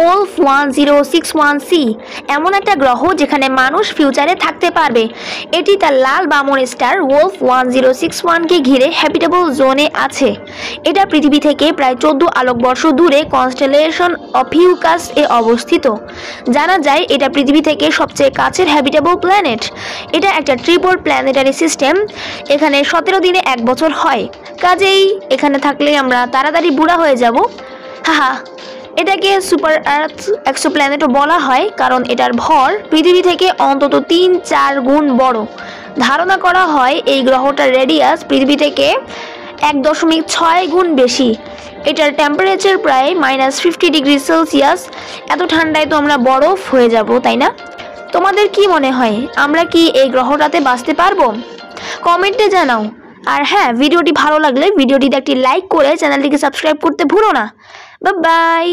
Wolf 1061c এমন একটা গ্রহ যেখানে মানুষ ফিউচারে থাকতে পারবে। এটি তার লাল বামন স্টার ওলফ 1061কে ঘিরে হ্যাবিটেবল জোনে আছে। এটা পৃথিবী থেকে প্রায় 14 আলোকবর্ষ দূরে কনস্টেলেশন অফিউকাস এ অবস্থিত। জানা যায় এটা পৃথিবী থেকে সবচেয়ে কাছের হ্যাবিটেবল প্ল্যানেট। এটা একটা ট্রিপল প্ল্যানেটারি সিস্টেম। এখানে 17 দিনে 1 বছর হয়, কাজেই এখানে থাকলে আমরা তাড়াতাড়ি বুড়া হয়ে যাব। হাহা, এটাকে সুপার আর্থ এক্সোপ্ল্যানেটও বলা হয় কারণ এটার ভর পৃথিবী থেকে অন্তত 3-4 গুণ বড়। ধারণা করা হয় এই গ্রহটার রেডিয়াস পৃথিবী থেকে 1.6 গুণ বেশি। এটার টেম্পারেচার প্রায় -50°C। এত ঠান্ডায় তো আমরা বরফ হয়ে যাব, তাই না? তোমাদের কি মনে হয়, আমরা কি এই গ্রহটাতে বাঁচতে পারবো? কমেন্টে জানাও। আর হ্যাঁ, ভিডিওটি ভালো লাগলে ভিডিওটিতে একটি লাইক করে চ্যানেলটিকে সাবস্ক্রাইব করতে ভুলো না। Bye bye.